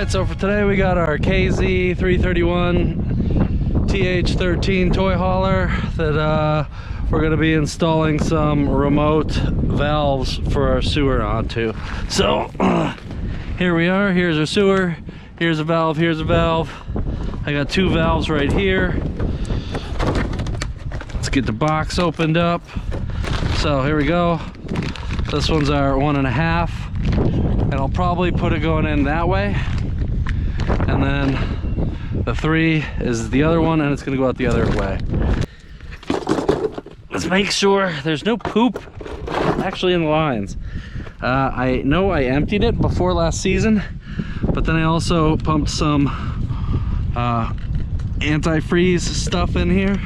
Alright, so for today we got our KZ331 TH13 toy hauler that we're going to be installing some remote valves for our sewer onto. So here we are, here's our sewer, here's a valve, here's a valve. I got two valves right here. Let's get the box opened up. So here we go. This one's our 1.5, and I'll probably put it going in that way. And then the 3 is the other one, and it's gonna go out the other way. Let's make sure there's no poop actually in the lines. I know I emptied it before last season, but then I also pumped some antifreeze stuff in here,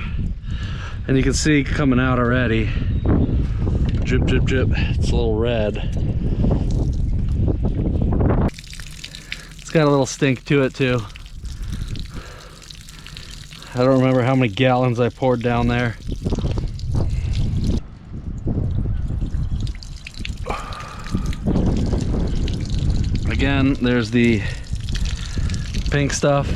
and you can see coming out already. Drip, drip, drip. It's a little red. It's got a little stink to it too. I don't remember how many gallons I poured down there. Again, there's the pink stuff.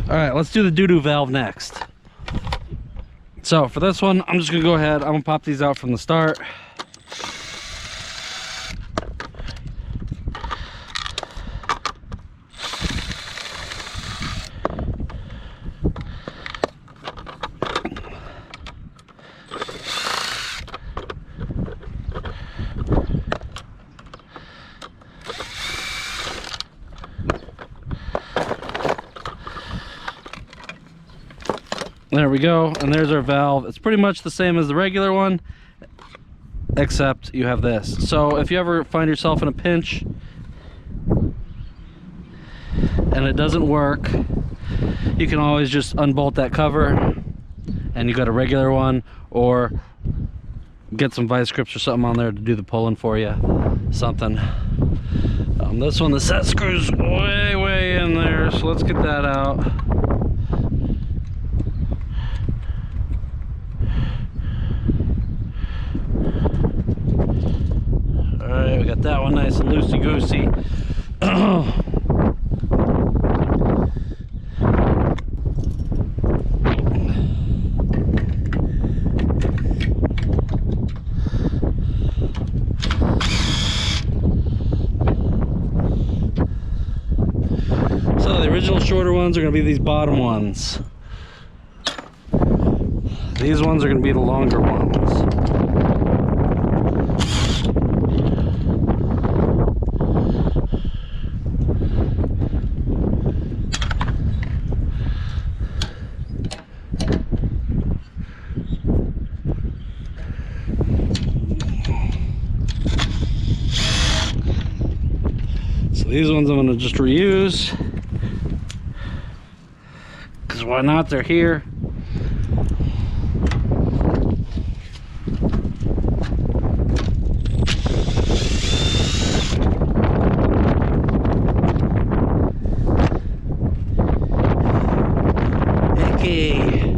All right, let's do the doo-doo valve next. So for this one, I'm just gonna go ahead, I'm gonna pop these out from the start. There we go, and there's our valve. It's pretty much the same as the regular one, except you have this. So if you ever find yourself in a pinch and it doesn't work, you can always just unbolt that cover and you got a regular one, or get some vice grips or something on there to do the pulling for you. Something. This one, the set screws way in there, so let's get that out. Alright, we got that one nice and loosey-goosey. So the original shorter ones are going to be these bottom ones. These ones are going to be the longer ones. These ones I'm going to just reuse, because why not? They're here. Icky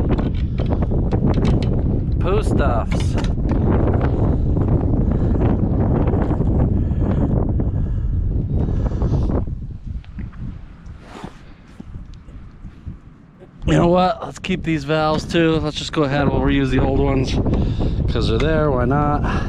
poo stuffs. You know what? Let's keep these valves too. Let's just go ahead and we'll reuse the old ones because they're there. Why not?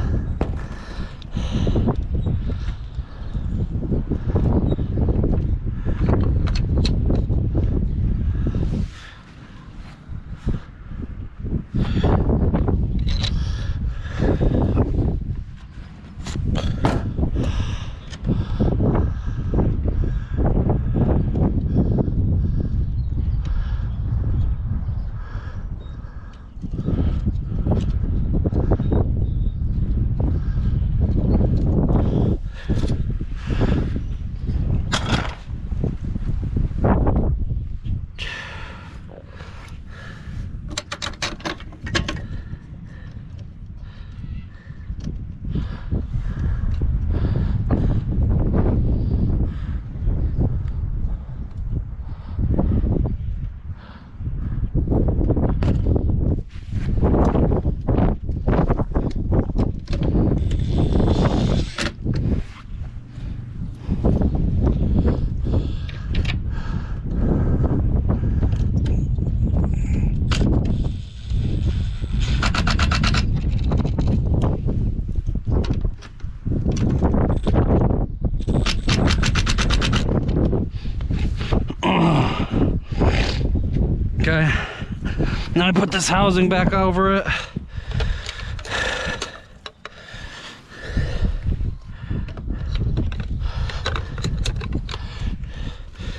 I put this housing back over it.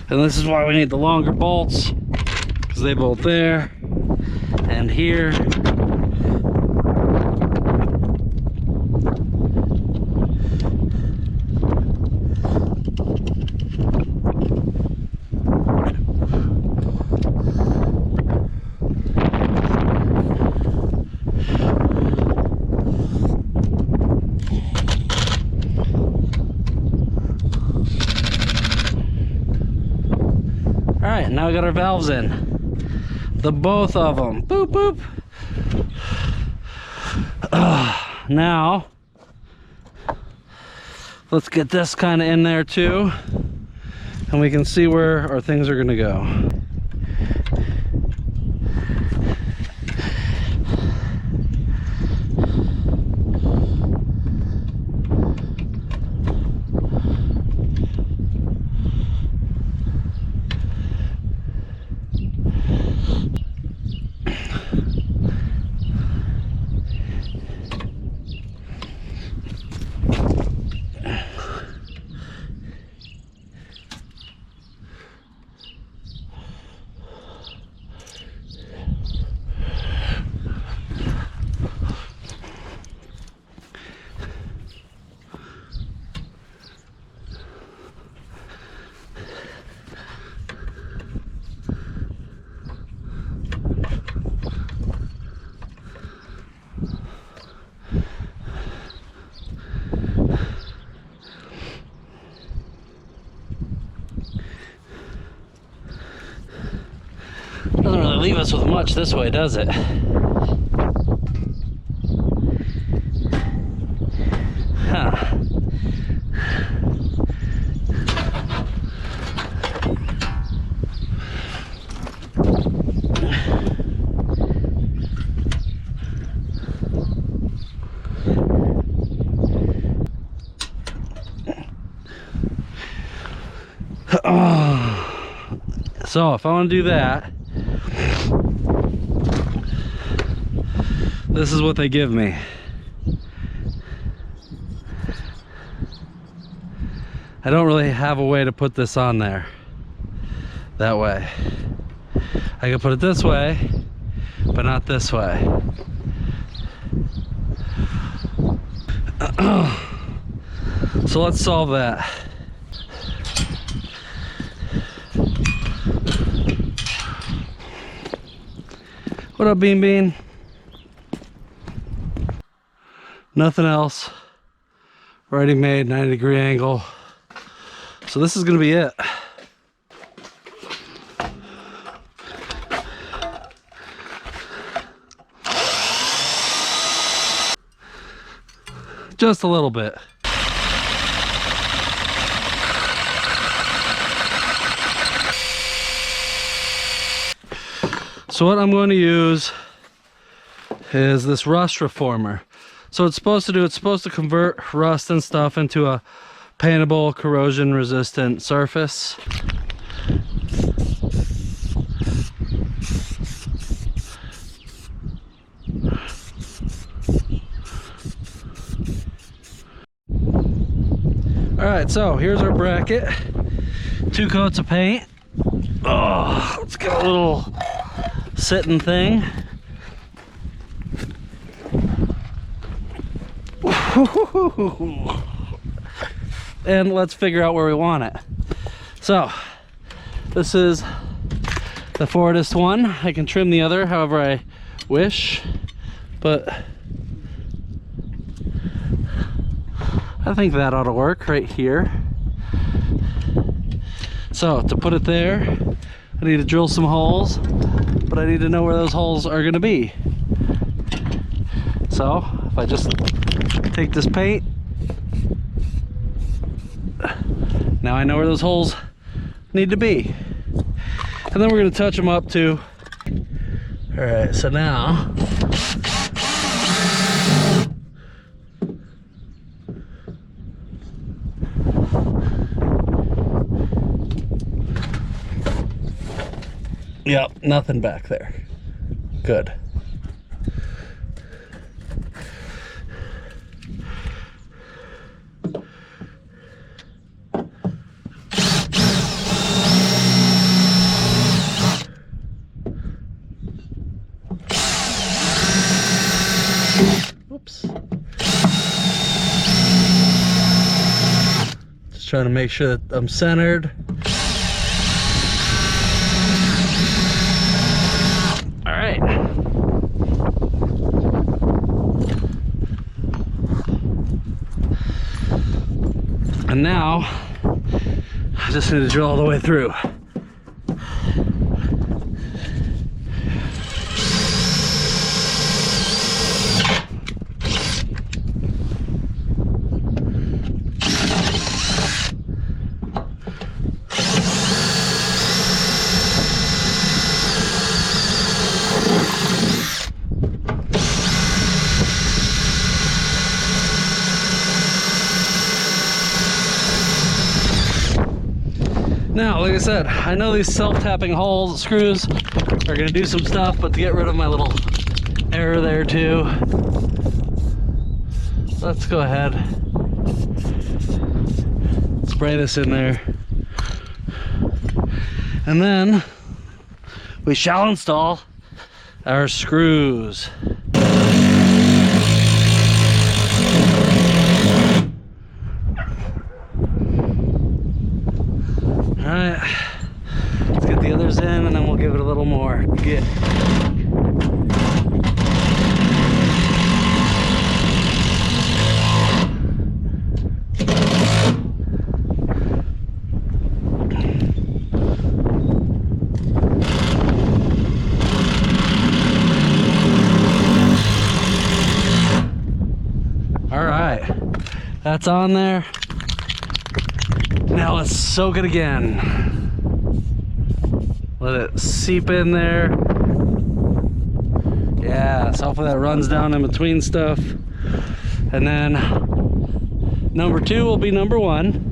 And this is why we need the longer bolts, because they bolt there and here. Alright, now we got our valves in. The both of them. Boop, boop. Now, let's get this kind of in there too. And we can see where our things are going to go. Doesn't really leave us with much this way, does it? Huh. So if I want to do that, this is what they give me. I don't really have a way to put this on there that way. I can put it this way, but not this way. So let's solve that. What up, Bean Bean? Nothing else. Already made 90-degree angle. So this is gonna be it. Just a little bit. So what I'm going to use is this rust reformer. So it's supposed to convert rust and stuff into a paintable, corrosion resistant surface. Alright, so here's our bracket. 2 coats of paint. Oh, let's get a little sitting thing. And let's figure out where we want it. So this is the forwardest one. I can trim the other however I wish, but I think that ought to work right here. So to put it there, I need to drill some holes, but I need to know where those holes are going to be. So if I just take this paint, now I know where those holes need to be. And then we're going to touch them up too. All right, so now yep, nothing back there. Good. Oops. Just trying to make sure that I'm centered. All right. And now I just need to drill all the way through. Now, like I said, I know these self-tapping holes, screws, are gonna do some stuff, but to get rid of my little error there too, let's go ahead, spray this in there, and then we shall install our screws. Alright, let's get the others in and then we'll give it a little more. Get. Alright, that's on there. Now let's soak it again. Let it seep in there. Yeah, so hopefully that runs down in between stuff. And then number 2 will be number 1.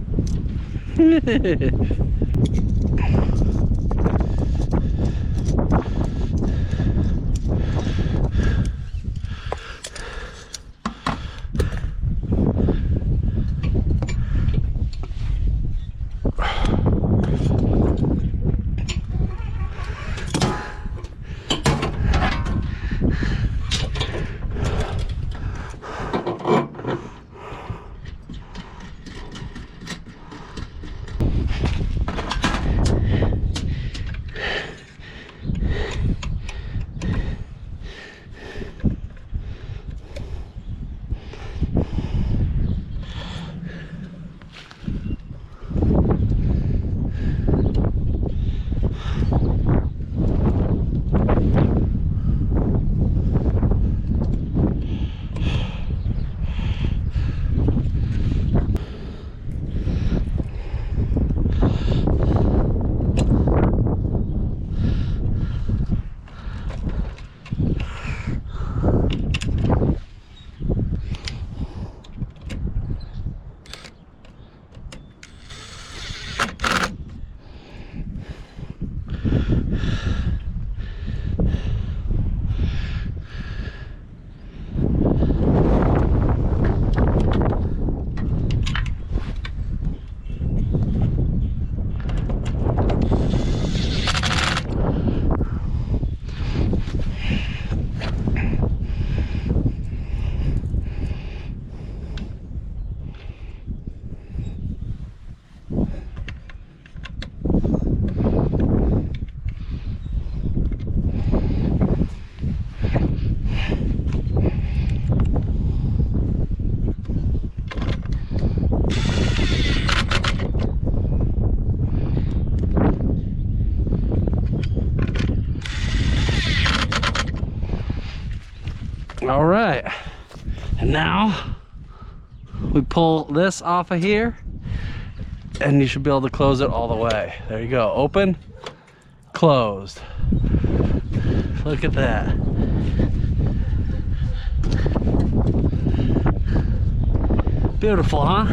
All right, and now we pull this off of here and you should be able to close it all the way. There you go, open, closed. Look at that. Beautiful, huh?